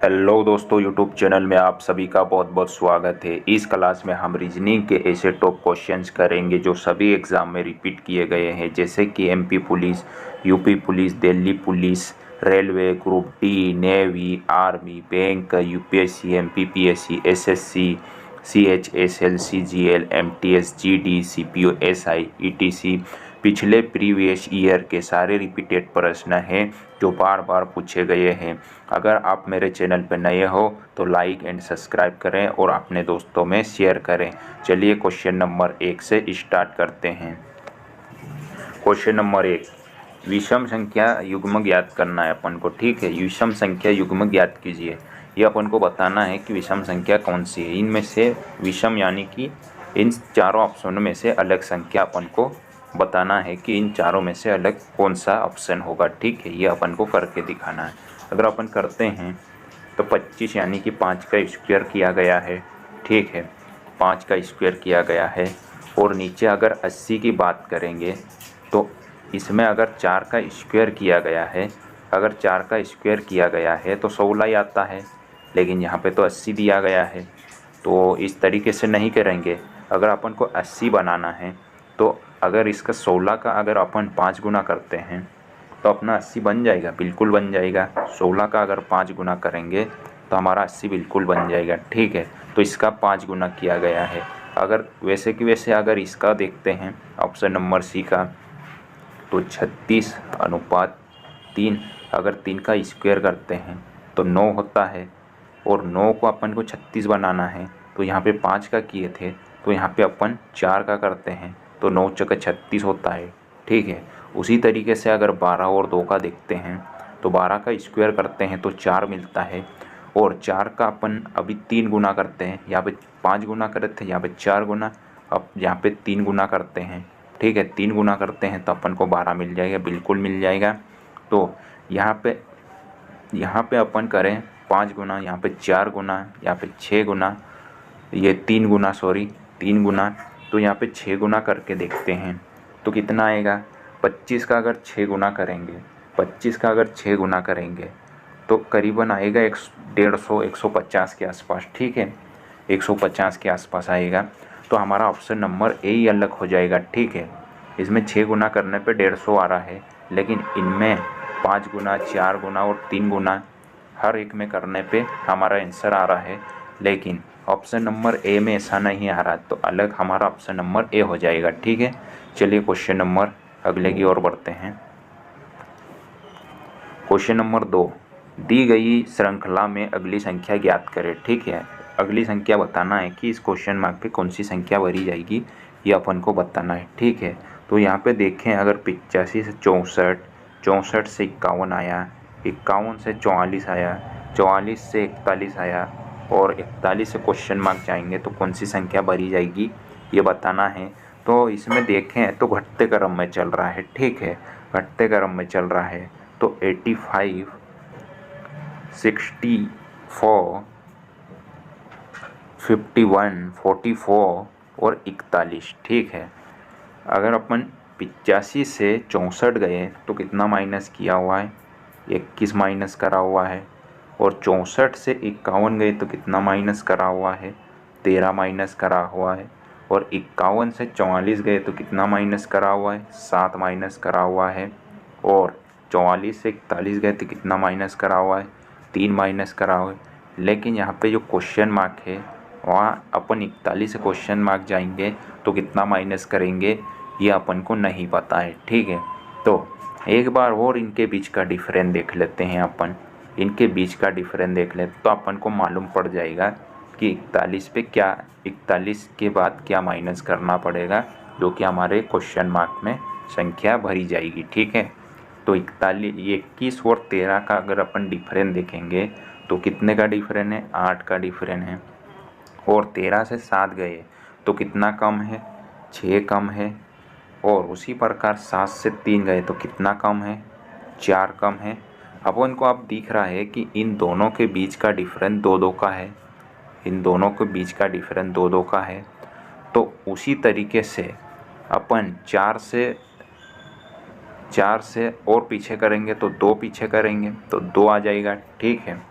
Hello दोस्तों, YouTube channel में आप सभी का बहुत बहुत स्वागत है। इस क्लास में हम रीजनिंग के ऐसे टॉप क्वेश्चंस करेंगे जो सभी एग्ज़ाम में रिपीट किए गए हैं, जैसे कि MP police, UP police, Delhi police, railway, group D, navy, army, bank, UPSC, MPPSC, SSC, CHSL, CGL, MTS, GD, CPO, SI, etc. पिछले प्रीवियस ईयर के सारे रिपीटेड प्रश्न हैं जो बार बार पूछे गए हैं। अगर आप मेरे चैनल पर नए हो तो लाइक एंड सब्सक्राइब करें और अपने दोस्तों में शेयर करें। चलिए क्वेश्चन नंबर 1 से स्टार्ट करते हैं। क्वेश्चन नंबर 1, विषम संख्या युग्म ज्ञात करना है अपन को। ठीक है, विषम संख्या युग्म ज्ञात कीजिए। ये अपन को बताना है कि विषम संख्या कौन सी है। इनमें से विषम यानी कि इन चारों ऑप्शनों में से अलग संख्या अपन को बताना है कि इन चारों में से अलग कौन सा ऑप्शन होगा। ठीक है, ये अपन को करके दिखाना है। अगर अपन करते हैं तो 25 यानी कि 5 का स्क्वायर किया गया है। ठीक है, 5 का स्क्वायर किया गया है। और नीचे अगर 80 की बात करेंगे तो इसमें अगर 4 का स्क्वायर किया गया है, अगर 4 का स्क्वायर किया गया है तो 16 ही आता है, लेकिन यहाँ पे तो 80 दिया गया है। तो इस तरीके से नहीं करेंगे। अगर अपन को 80 बनाना है तो अगर इसका 16 का अगर अपन 5 गुना करते हैं तो अपना 80 बन जाएगा, बिल्कुल बन जाएगा। 16 का अगर 5 गुना करेंगे तो हमारा 80 बिल्कुल बन जाएगा। ठीक है, तो इसका 5 गुना किया गया है। अगर वैसे कि वैसे अगर इसका देखते हैं ऑप्शन नंबर सी का, तो 36:3। अगर 3 का स्क्वायर करते हैं तो 9 होता है, और 9 को अपन को 36 बनाना है तो यहाँ पे 5 का किए थे, तो यहाँ पे अपन 4 का करते हैं तो 9 चौके 36 होता है। ठीक है, उसी तरीके से अगर 12 और 2 का देखते हैं तो 12 का स्क्वायर करते हैं तो 4 मिलता है, और 4 का अपन अभी 3 गुना करते हैं। यहाँ पे 5 गुना करे थे, यहाँ पे 4 गुना, अब यहाँ पे 3 गुना करते हैं। ठीक है, 3 गुना करते हैं तो अपन को 12 मिल जाएगा, बिल्कुल मिल जाएगा। तो यहाँ पे अपन करें 5 गुना, यहाँ पे 4 गुना, यहाँ पे 6 गुना, ये 3 गुना, सॉरी 3 गुना, तो यहाँ पे 6 गुना करके देखते हैं तो कितना आएगा। 25 का अगर 6 गुना करेंगे, 25 का अगर 6 गुना करेंगे तो करीबन आएगा 150 150 के आसपास। ठीक है, 150 के आसपास आएगा। तो हमारा ऑप्शन नंबर ए ही अलग हो जाएगा। ठीक है, इसमें 6 गुना करने पे 150 आ रहा है, लेकिन इनमें 5 गुना, 4 गुना और 3 गुना हर एक में करने पे हमारा आंसर आ रहा है, लेकिन ऑप्शन नंबर ए में ऐसा नहीं आ रहा, तो अलग हमारा ऑप्शन नंबर ए हो जाएगा। ठीक है, चलिए क्वेश्चन नंबर अगले की ओर बढ़ते हैं। क्वेश्चन नंबर 2, दी गई श्रृंखला में अगली संख्या ज्ञात करें। ठीक है, अगली संख्या बताना है कि इस क्वेश्चन मार्क पे कौन सी संख्या भरी जाएगी, ये अपन को बताना है। ठीक है, तो यहाँ पे देखें अगर 85 से 64, 64 से 51 आया, 51 से 44 आया, 44 से 41 आया, और 41 से क्वेश्चन मार्क जाएंगे तो कौन सी संख्या भरी जाएगी, ये बताना है। तो इसमें देखें तो घटते क्रम में चल रहा है। ठीक है, घटते क्रम में चल रहा है, तो 85, 64, 51, 44 और 41। ठीक है, अगर अपन 85 से 64 गए तो कितना माइनस किया हुआ है, 21 माइनस करा हुआ है, और 64 से 51 गए तो कितना माइनस करा हुआ है, 13 माइनस करा हुआ है, और 51 से 44 गए तो कितना माइनस करा हुआ है, 7 माइनस करा हुआ है, और 44 से 41 गए तो कितना माइनस करा हुआ है, 3 माइनस करा हुआ है। लेकिन यहाँ पे जो क्वेश्चन मार्क है वहाँ अपन 41 से क्वेश्चन मार्क जाएंगे तो कितना माइनस करेंगे, ये अपन को नहीं पता है। ठीक है, तो एक बार और इनके बीच का डिफरेंस देख लेते हैं अपन। इनके बीच का डिफरेंस देख लेते तो अपन को मालूम पड़ जाएगा कि 41 पे क्या, 41 के बाद क्या माइनस करना पड़ेगा, जो कि हमारे क्वेश्चन मार्क में संख्या भरी जाएगी। ठीक है, तो 21 और 13 का अगर अपन डिफरेंस देखेंगे तो कितने का डिफरेंस है, 8 का डिफरेंस है, और 13 से 7 गए तो कितना कम है, 6 कम है, और उसी प्रकार 7 से 3 गए तो कितना कम है, 4 कम है। अपन को अब दिख रहा है कि इन दोनों के बीच का डिफरेंस 2-2 का है, इन दोनों के बीच का डिफरेंस 2-2 का है। तो उसी तरीके से अपन 4 से और पीछे करेंगे तो 2 पीछे करेंगे तो 2 आ जाएगा। ठीक है,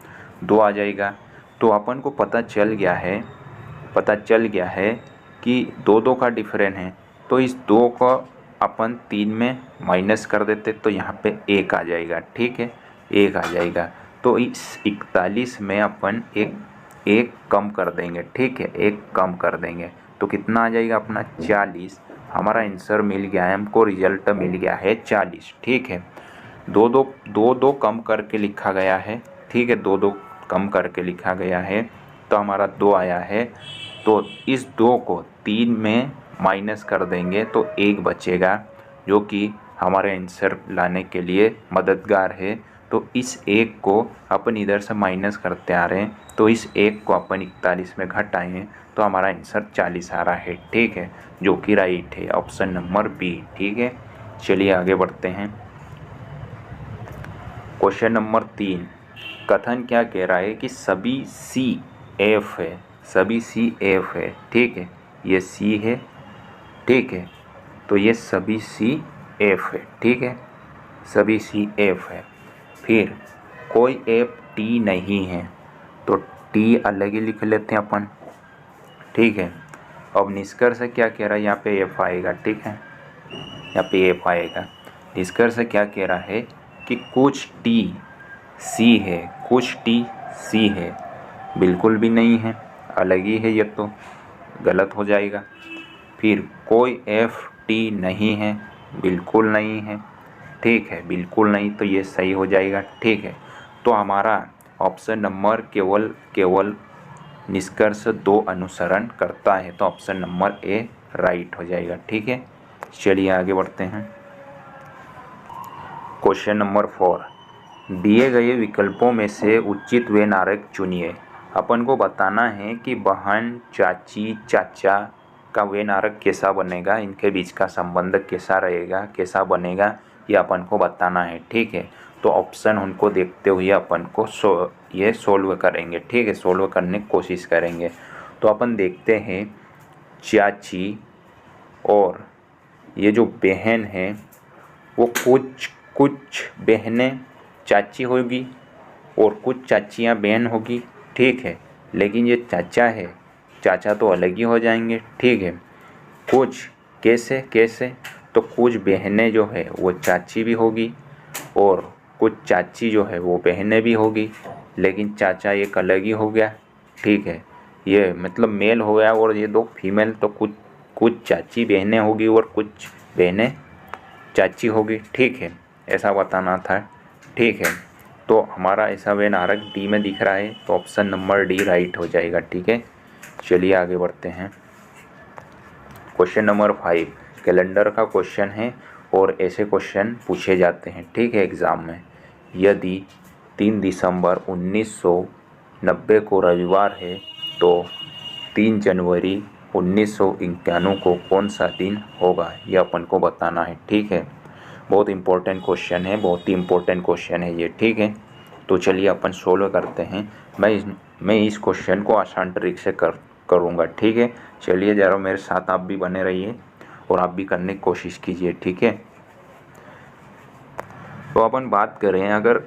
2 आ जाएगा। तो अपन को पता चल गया है कि 2 का डिफरेंस है, तो इस 2 को अपन 3 में माइनस कर देते तो यहाँ पे 1 आ जाएगा। ठीक है, 1 आ जाएगा। तो इस 41 में अपन एक कम कर देंगे। ठीक है, एक कम कर देंगे तो कितना आ जाएगा अपना 40। हमारा आंसर मिल गया है, हमको रिजल्ट मिल गया है 40। ठीक है, दो कम करके लिखा गया है। ठीक है, दो कम करके लिखा गया है तो हमारा 2 आया है। तो इस 2 को 3 में माइनस कर देंगे तो 1 बचेगा, जो कि हमारे आंसर लाने के लिए मददगार है। तो इस 1 को अपन इधर से माइनस करते आ रहे हैं, तो इस 1 को अपन 41 में घटाए हैं तो हमारा आंसर 40 आ रहा है। ठीक है, जो कि राइट है, ऑप्शन नंबर बी। ठीक है, चलिए आगे बढ़ते हैं। क्वेश्चन नंबर 3, कथन क्या कह रहा है कि सभी सी एफ है, सभी सी एफ है। ठीक है, ये सी है। ठीक है, तो ये सभी सी एफ है। ठीक है, सभी सी एफ है। फिर कोई एफ टी नहीं है, तो टी अलग ही लिख लेते हैं अपन। ठीक है, अब निष्कर्ष क्या कह रहा है, यहाँ पे एफ आएगा। ठीक है, यहाँ पे एफ आएगा। निष्कर्ष क्या कह रहा है कि कुछ टी सी है, कुछ टी सी है। बिल्कुल भी नहीं है, अलग ही है, ये तो गलत हो जाएगा। फिर कोई एफ टी नहीं है, बिल्कुल नहीं है। ठीक है, बिल्कुल नहीं, तो ये सही हो जाएगा। ठीक है, तो हमारा ऑप्शन नंबर केवल निष्कर्ष 2 अनुसरण करता है, तो ऑप्शन नंबर ए राइट हो जाएगा। ठीक है, चलिए आगे बढ़ते हैं। क्वेश्चन नंबर 4, दिए गए विकल्पों में से उचित वे नारक चुनिए। अपन को बताना है कि बहन, चाची, चाचा का वे नारक कैसा बनेगा, इनके बीच का संबंध कैसा रहेगा, कैसा बनेगा, ये अपन को बताना है। ठीक है, तो ऑप्शन उनको देखते हुए अपन को ये सोल्व करेंगे। ठीक है, सोल्व करने की कोशिश करेंगे। तो अपन देखते हैं, चाची और ये जो बहन है वो कुछ बहनें चाची होगी और कुछ चाचियाँ बहन होगी। ठीक है, लेकिन ये चाचा है, चाचा तो अलग ही हो जाएंगे। ठीक है, कुछ कैसे तो कुछ बहनें जो है वो चाची भी होगी और कुछ चाची जो है वो बहनें भी होगी, लेकिन चाचा एक अलग ही हो गया। ठीक है, ये मतलब मेल हो गया और ये 2 फीमेल, तो कुछ चाची बहनें होगी और कुछ बहनें चाची होगी। ठीक है, ऐसा बताना था। ठीक है, तो हमारा ऐसा वे नारक डी में दिख रहा है, तो ऑप्शन नंबर डी राइट हो जाएगा। ठीक है, चलिए आगे बढ़ते हैं। क्वेश्चन नंबर 5 कैलेंडर का क्वेश्चन है और ऐसे क्वेश्चन पूछे जाते हैं। ठीक है, एग्ज़ाम में। यदि 3 दिसंबर 1990 को रविवार है तो 3 जनवरी 1991 को कौन सा दिन होगा, यह अपन को बताना है। ठीक है, बहुत इंपॉर्टेंट क्वेश्चन है, बहुत ही इंपॉर्टेंट क्वेश्चन है ये। ठीक है, तो चलिए अपन सोल्व करते हैं। मैं इस क्वेश्चन को आसान ट्रिक से करूँगा। ठीक है, चलिए ज़रा मेरे साथ आप भी बने रहिए और आप भी करने की कोशिश कीजिए। ठीक है, तो अपन बात करें, अगर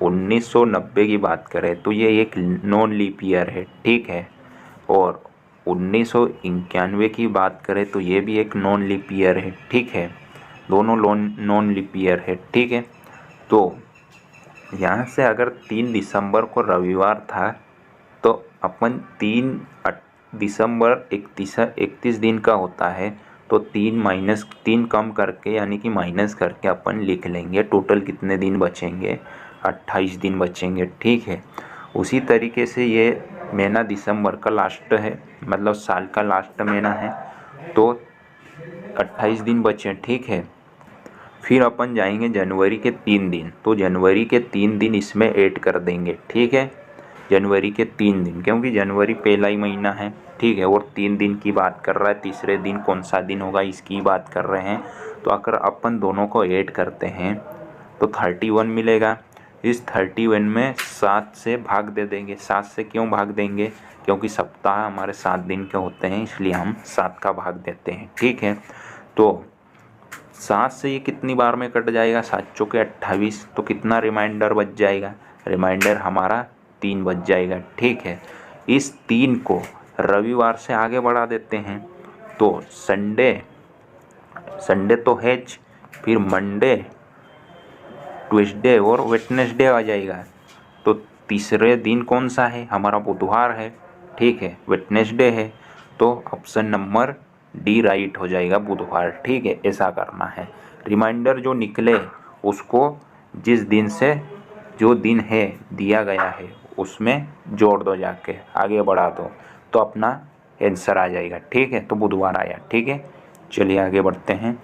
1990 की बात करें तो ये एक नॉन लीप ईयर है। ठीक है, और 1991 की बात करें तो ये भी एक नॉन लीप ईयर है। ठीक है, दोनों नॉन लीप ईयर है। ठीक है, तो यहाँ से अगर 3 दिसंबर को रविवार था तो अपन 3 दिसंबर 31 दिन का होता है, तो 3 कम करके यानी कि माइनस करके अपन लिख लेंगे टोटल कितने दिन बचेंगे, 28 दिन बचेंगे। ठीक है, उसी तरीके से ये महीना दिसंबर का लास्ट है, मतलब साल का लास्ट महीना है, तो 28 दिन बचे। ठीक है, फिर अपन जाएंगे जनवरी के 3 दिन, तो जनवरी के 3 दिन इसमें ऐड कर देंगे। ठीक है, जनवरी के 3 दिन, क्योंकि जनवरी पहला ही महीना है। ठीक है, और 3 दिन की बात कर रहा है, तीसरे दिन कौन सा दिन होगा इसकी बात कर रहे हैं। तो अगर अपन दोनों को ऐड करते हैं तो 31 मिलेगा। इस 31 में 7 से भाग दे देंगे। 7 से क्यों भाग देंगे, क्योंकि सप्ताह हमारे 7 दिन के होते हैं, इसलिए हम 7 का भाग देते हैं। ठीक है, तो 7 से ये कितनी बार में कट जाएगा, 7 चौके 28, तो कितना रिमाइंडर बच जाएगा, रिमाइंडर हमारा 3 बज जाएगा। ठीक है, इस 3 को रविवार से आगे बढ़ा देते हैं तो संडे तो है, फिर मंडे, ट्यूसडे और वेडनेसडे आ जाएगा। तो तीसरे दिन कौन सा है? हमारा बुधवार है। ठीक है, वेडनेसडे है, तो ऑप्शन नंबर डी राइट हो जाएगा, बुधवार। ठीक है, ऐसा करना है। रिमाइंडर जो निकले उसको जिस दिन से जो दिन है दिया गया है उसमें जोड़ दो, जाके आगे बढ़ा दो, तो अपना आंसर आ जाएगा। ठीक है, तो बुधवार आया। ठीक है, चलिए आगे बढ़ते हैं।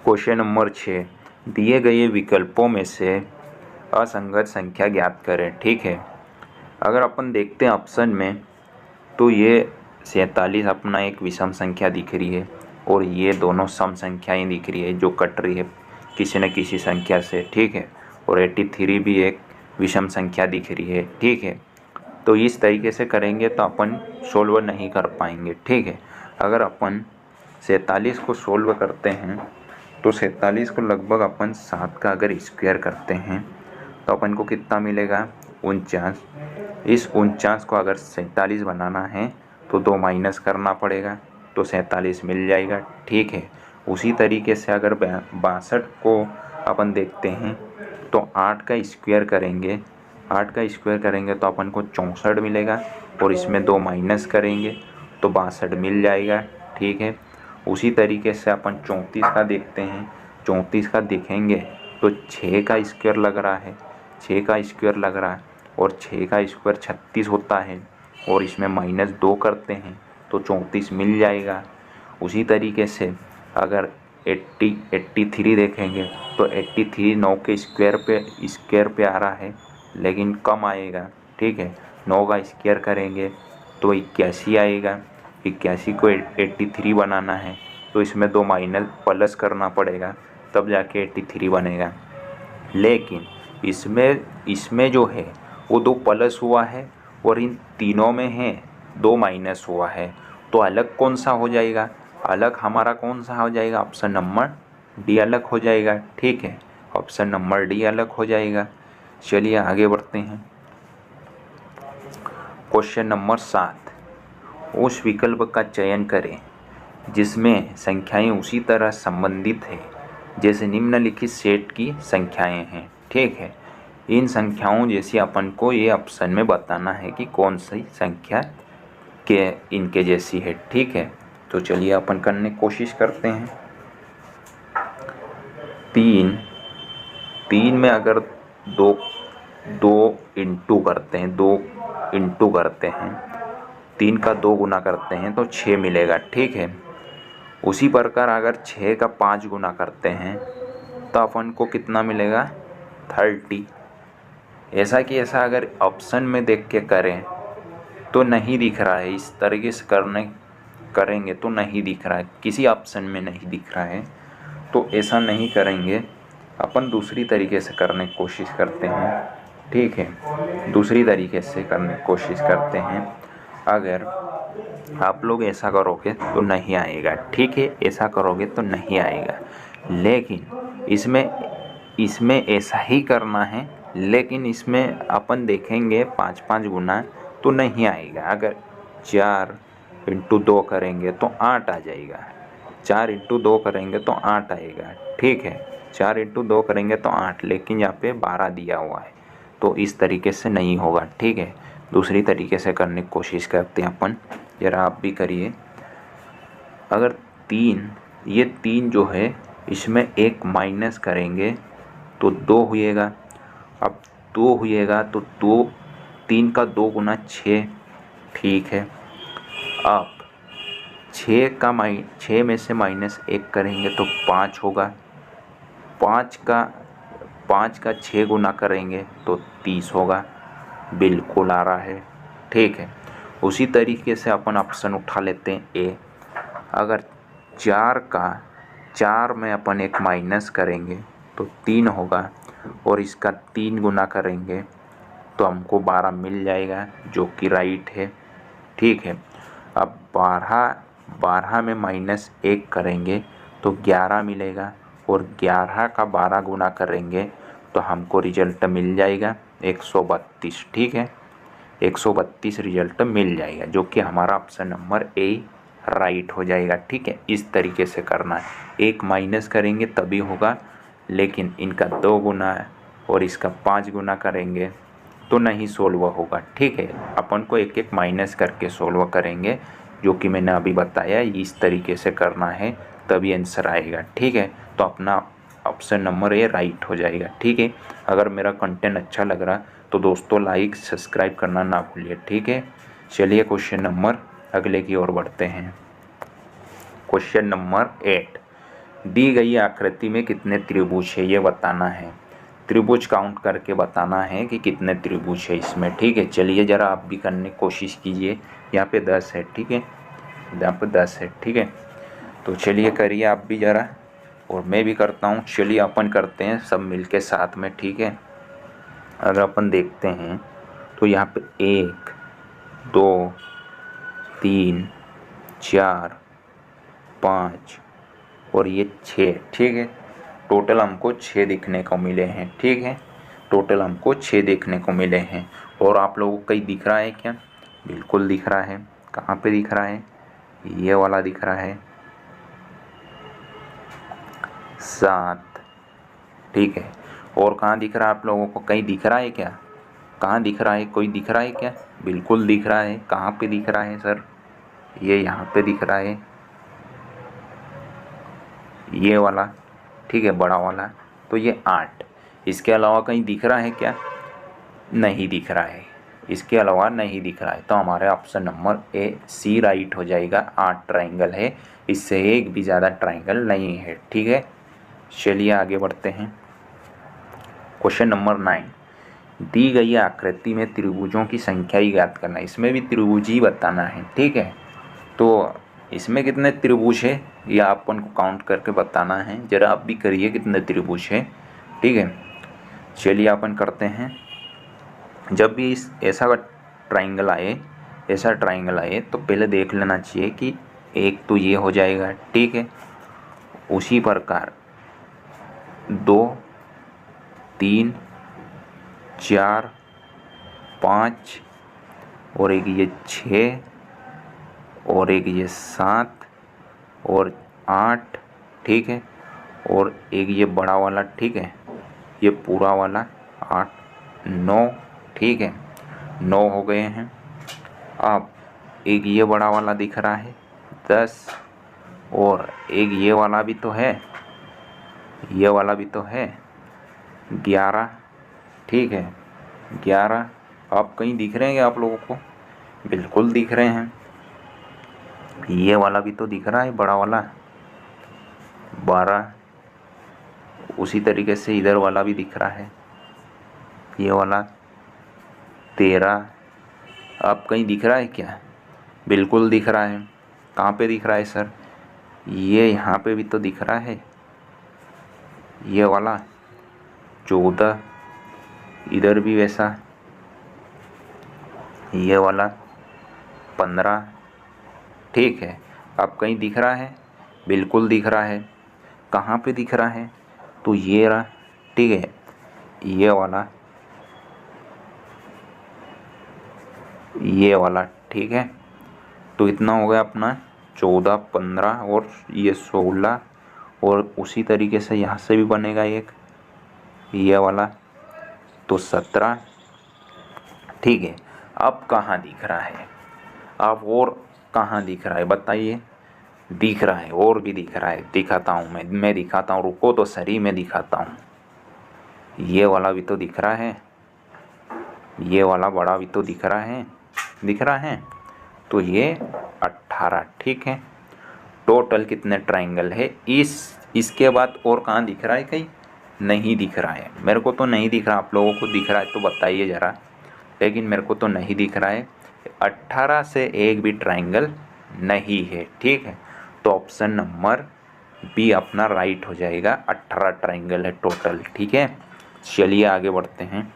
क्वेश्चन नंबर 6, दिए गए विकल्पों में से असंगत संख्या ज्ञात करें। ठीक है, अगर अपन देखते हैं ऑप्शन में तो ये 47 अपना एक विषम संख्या दिख रही है और ये दोनों सम संख्याएं दिख रही है जो कट रही है किसी न किसी संख्या से। ठीक है, और 83 भी एक विषम संख्या दिख रही है। ठीक है, तो इस तरीके से करेंगे तो अपन सोल्व नहीं कर पाएंगे। ठीक है, अगर अपन 47 को सोल्व करते हैं तो 47 को लगभग अपन 7 का अगर स्क्वायर करते हैं तो अपन को कितना मिलेगा? 49। इस 49 को अगर 47 बनाना है तो 2 माइनस करना पड़ेगा, तो 47 मिल जाएगा। ठीक है, उसी तरीके से अगर 62 को अपन देखते हैं तो 8 का स्क्वायर करेंगे, 8 का स्क्वायर करेंगे तो अपन को 64 मिलेगा, और इसमें 2 माइनस करेंगे तो 62 मिल जाएगा। ठीक है, उसी तरीके से अपन 34 का देखते हैं, 34 का देखेंगे तो 6 का स्क्वायर लग रहा है, 6 का स्क्वायर लग रहा है, और 6 का स्क्वायर 36 होता है, और इसमें -2 करते हैं तो 34 मिल जाएगा। उसी तरीके से अगर 83 देखेंगे तो 83 9 के स्क्वायर पे आ रहा है लेकिन कम आएगा। ठीक है, 9 का स्क्वायर करेंगे तो 81 आएगा, 81 को 83 बनाना है तो इसमें 2 माइनस प्लस करना पड़ेगा तब जाके 83 बनेगा। लेकिन इसमें जो है वो 2 प्लस हुआ है और इन तीनों में है 2 माइनस हुआ है, तो अलग कौन सा हो जाएगा? अलग हमारा कौन सा हो जाएगा? ऑप्शन नंबर डी अलग हो जाएगा। ठीक है, ऑप्शन नंबर डी अलग हो जाएगा। चलिए आगे बढ़ते हैं। क्वेश्चन नंबर 7, उस विकल्प का चयन करें जिसमें संख्याएं उसी तरह संबंधित है जैसे निम्नलिखित सेट की संख्याएं हैं। ठीक है, इन संख्याओं जैसी अपन को ये ऑप्शन में बताना है कि कौन सी संख्या के इनके जैसी है। ठीक है, तो चलिए अपन करने की कोशिश करते हैं। 3 में अगर 2 इंटू करते हैं 3 का 2 गुना करते हैं तो 6 मिलेगा। ठीक है, उसी प्रकार अगर 6 का 5 गुना करते हैं तो अपन को कितना मिलेगा? 30। ऐसा कि ऐसा अगर ऑप्शन में देख के करें तो नहीं दिख रहा है, इस तरीके से करेंगे तो नहीं दिख रहा है, किसी ऑप्शन में नहीं दिख रहा है, तो ऐसा नहीं करेंगे। अपन दूसरी तरीके से करने की कोशिश करते हैं। ठीक है, दूसरी तरीके से करने की कोशिश करते हैं। अगर आप लोग ऐसा करोगे तो नहीं आएगा। ठीक है, ऐसा करोगे तो नहीं आएगा, लेकिन इसमें ऐसा ही करना है, लेकिन इसमें अपन देखेंगे 5 गुना तो नहीं आएगा। अगर 4 इंटू 2 करेंगे तो 8 आ जाएगा, 4 इंटू 2 करेंगे तो 8 आएगा। ठीक है, 4 इंटू 2 करेंगे तो 8, लेकिन यहाँ पे 12 दिया हुआ है, तो इस तरीके से नहीं होगा। ठीक है, दूसरी तरीके से करने की कोशिश करते हैं अपन, जरा आप भी करिए। अगर ये 3 जो है इसमें 1 माइनस करेंगे तो 2 हुएगा। अब 2 हुएगा तो 3 का 2 गुना 6। ठीक है, अब 6 में से -1 करेंगे तो 5 होगा। 5 का 6 गुना करेंगे तो 30 होगा। बिल्कुल आ रहा है। ठीक है, उसी तरीके से अपन ऑप्शन उठा लेते हैं ए। अगर 4 में अपन 1 माइनस करेंगे तो 3 होगा, और इसका 3 गुना करेंगे तो हमको 12 मिल जाएगा, जो कि राइट है। ठीक है, अब 12 में -1 करेंगे तो 11 मिलेगा, और 11 का 12 गुना करेंगे तो हमको रिजल्ट मिल जाएगा, 132, ठीक है। 132 रिजल्ट मिल जाएगा, जो कि हमारा ऑप्शन नंबर ए राइट हो जाएगा, ठीक है। इस तरीके से करना है, एक माइनस करेंगे तभी होगा, लेकिन इनका 2 गुना और इसका 5 गुना करेंगे तो नहीं सोल्व होगा, ठीक है। अपन को एक एक माइनस करके सोल्व करेंगे, जो कि मैंने अभी बताया इस तरीके से करना है, तभी आंसर आएगा, ठीक है। तो अपना ऑप्शन नंबर ए राइट हो जाएगा, ठीक है। अगर मेरा कंटेंट अच्छा लग रहा तो दोस्तों लाइक सब्सक्राइब करना ना भूलिए, ठीक है। चलिए क्वेश्चन नंबर अगले की ओर बढ़ते हैं। क्वेश्चन नंबर 8, दी गई आकृति में कितने त्रिभुज है ये बताना है। त्रिभुज काउंट करके बताना है कि कितने त्रिभुज है इसमें, ठीक है। चलिए ज़रा आप भी करने की कोशिश कीजिए। यहाँ पे 10 है, ठीक है, यहाँ पे 10 है, ठीक है। तो चलिए करिए आप भी ज़रा, और मैं भी करता हूँ। चलिए अपन करते हैं सब मिलके साथ में, ठीक है। अगर अपन देखते हैं तो यहाँ पे 1 2 3 4 5 और ये 6, ठीक है। टोटल हमको 6 दिखने को मिले हैं, ठीक है। टोटल हमको 6 देखने को मिले हैं। और आप लोगों को कहीं दिख रहा है क्या? बिल्कुल दिख रहा है। कहाँ पे दिख रहा है? ये वाला दिख रहा है 7, ठीक है। और कहाँ दिख रहा है आप लोगों को? कहीं दिख रहा है क्या? कहाँ दिख रहा है? कोई दिख रहा है क्या? बिल्कुल दिख रहा है। कहाँ पे दिख रहा है सर? ये यहाँ पे दिख रहा है, ये वाला, ठीक है, बड़ा वाला। तो ये 8। इसके अलावा कहीं दिख रहा है क्या? नहीं दिख रहा है, इसके अलावा नहीं दिख रहा है। तो हमारे option number A C right हो जाएगा। 8 ट्राइंगल है, इससे एक भी ज़्यादा ट्राइंगल नहीं है, ठीक है। चलिए आगे बढ़ते हैं। क्वेश्चन नंबर 9, दी गई आकृति में त्रिभुजों की संख्या ही ज्ञात करना है। इसमें भी त्रिभुज ही बताना है, ठीक है। तो इसमें कितने त्रिभुज है ये अपन को काउंट करके बताना है। जरा आप भी करिए कितने त्रिभुज है, ठीक है। चलिए अपन करते हैं। जब भी इस ऐसा ट्राइंगल आए तो पहले देख लेना चाहिए कि एक तो ये हो जाएगा, ठीक है। उसी प्रकार 2 3 4 5 और एक ये 6 और एक ये 7 और 8, ठीक है। और एक ये बड़ा वाला, ठीक है, ये पूरा वाला 8 9, ठीक है, 9 हो गए हैं। अब एक ये बड़ा वाला दिख रहा है 10, और एक ये वाला भी तो है, ये वाला भी तो है 11, ठीक है, 11। आप कहीं दिख रहे हैं आप लोगों को? बिल्कुल दिख रहे हैं। ये वाला भी तो दिख रहा है, बड़ा वाला 12। उसी तरीके से इधर वाला भी दिख रहा है, ये वाला 13। आप कहीं दिख रहा है क्या? बिल्कुल दिख रहा है। कहाँ पे दिख रहा है सर? ये यहाँ पे भी तो दिख रहा है, ये वाला 14। इधर भी वैसा, ये वाला 15, ठीक है। अब कहीं दिख रहा है? बिल्कुल दिख रहा है। कहाँ पे दिख रहा है? तो ये रहा, ठीक है, ये वाला, ये वाला, ठीक है। तो इतना हो गया अपना 14 15 और ये 16। और उसी तरीके से यहाँ से भी बनेगा एक, ये वाला, तो 17, ठीक है। अब कहाँ दिख रहा है? अब और कहाँ दिख रहा है बताइए? दिख रहा है, और भी दिख रहा है। दिखाता हूँ मैं दिखाता हूँ, रुको तो सही, मैं दिखाता हूँ। ये वाला भी तो दिख रहा है, ये वाला बड़ा भी तो दिख रहा है। तो ये 18, ठीक है। टोटल कितने ट्राइंगल है? इसके बाद और कहाँ दिख रहा है? कहीं नहीं दिख रहा है। मेरे को तो नहीं दिख रहा, आप लोगों को दिख रहा है तो बताइए ज़रा, लेकिन मेरे को तो नहीं दिख रहा है। 18 से एक भी ट्राइंगल नहीं है, ठीक है। तो ऑप्शन नंबर बी अपना राइट हो जाएगा। 18 ट्राइंगल है टोटल, ठीक है। चलिए आगे बढ़ते हैं।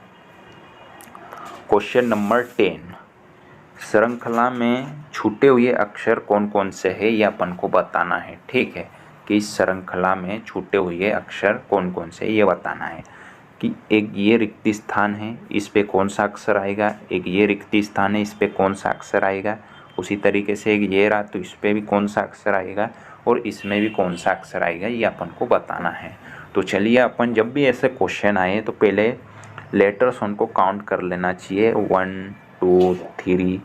क्वेश्चन नंबर 10, श्रृंखला में छूटे हुए अक्षर कौन कौन से हैं ये अपन को बताना है, ठीक है। कि इस श्रृंखला में छूटे हुए अक्षर कौन कौन से ये बताना है। कि एक ये रिक्त स्थान है, इस पे कौन सा अक्षर आएगा, एक ये रिक्त स्थान है, इस पे कौन सा अक्षर आएगा, उसी तरीके से एक ये रहा तो इस पे भी कौन सा अक्षर आएगा और इसमें भी कौन सा अक्षर आएगा, ये अपन को बताना है। तो चलिए अपन जब भी ऐसे क्वेश्चन आए तो पहले लेटर्स उनको काउंट कर लेना चाहिए। 1 2 3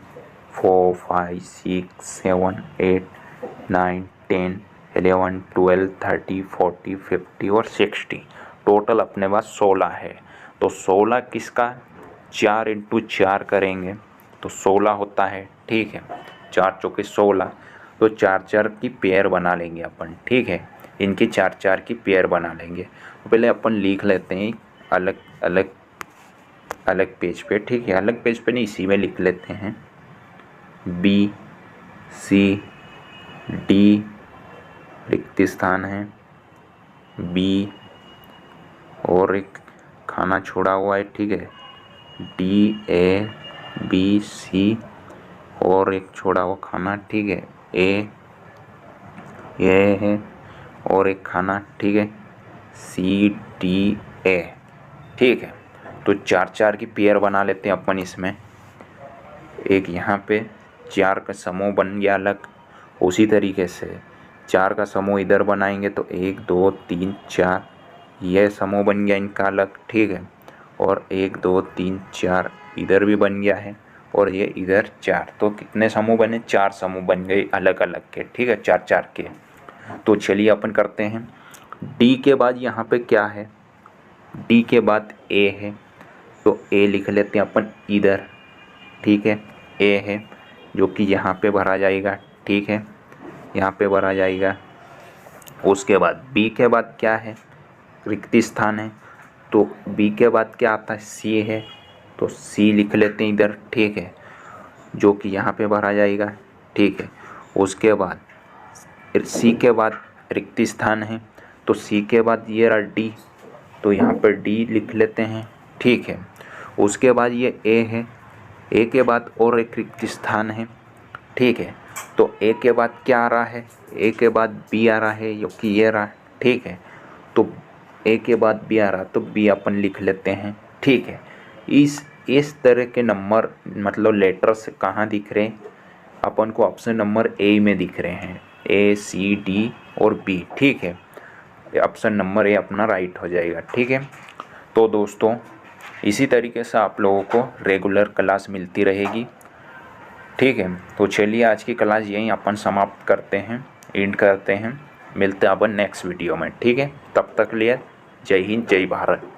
4 5 6 7 8 9 10 11 12 30 40 50 और 60, टोटल अपने पास 16 है। तो 16 किसका 4 इंटू 4 करेंगे तो 16 होता है, ठीक है। 4 चौके 16, तो 4 की पेयर बना लेंगे अपन, ठीक है। इनकी 4 की पेयर बना लेंगे। तो पहले अपन लिख लेते हैं अलग अलग अलग पेज पे, ठीक है। अलग पेज पे नहीं, इसी में लिख लेते हैं। बी सी डी रिक्त स्थान है, बी और एक खाना छोड़ा हुआ है, ठीक है। डी ए बी सी और एक छोड़ा हुआ खाना, ठीक है। ए है और एक खाना, ठीक है। सी डी ए, ठीक है। तो 4 की पेयर बना लेते हैं अपन इसमें। एक यहाँ पे 4 का समूह बन गया अलग, उसी तरीके से 4 का समूह इधर बनाएंगे तो 1 2 3 4 यह समूह बन गया इनका अलग, ठीक है। और 1 2 3 4 इधर भी बन गया है और ये इधर 4, तो कितने समूह बने, 4 समूह बन गए अलग अलग के, ठीक है, 4 के। तो चलिए अपन करते हैं। डी के बाद यहाँ पे क्या है, डी के बाद ए है, तो ए लिख लेते हैं अपन इधर, ठीक है। ए है जो कि यहाँ पे भरा जाएगा, ठीक है, यहाँ पे भरा जाएगा। उसके बाद बी के बाद क्या है, रिक्त स्थान है, तो बी के बाद क्या आता है, सी है, तो सी लिख लेते हैं इधर, ठीक है, जो कि यहाँ पे भरा जाएगा, ठीक है। उसके बाद सी के बाद रिक्त स्थान है, तो सी के बाद ये रहा डी, तो यहाँ पर डी लिख लेते हैं, ठीक है। उसके बाद ये ए है, ए के बाद और एक रिक्त स्थान है, ठीक है। तो ए के बाद क्या आ रहा है, ए के बाद बी आ रहा है, जो कि ये रहा, ठीक है। तो ए के बाद बी आ रहा तो बी अपन लिख लेते हैं, ठीक है। इस तरह के नंबर मतलब लेटर्स कहाँ दिख रहे हैं अपन को, ऑप्शन नंबर ए में दिख रहे हैं, ए सी डी और बी, ठीक है। ऑप्शन नंबर ए अपना राइट हो जाएगा, ठीक है। तो दोस्तों इसी तरीके से आप लोगों को रेगुलर क्लास मिलती रहेगी, ठीक है। तो चलिए आज की क्लास यहीं अपन समाप्त करते हैं, एंड करते हैं। मिलते हैं अपन नेक्स्ट वीडियो में, ठीक है। तब तक लिए जय हिंद जय भारत।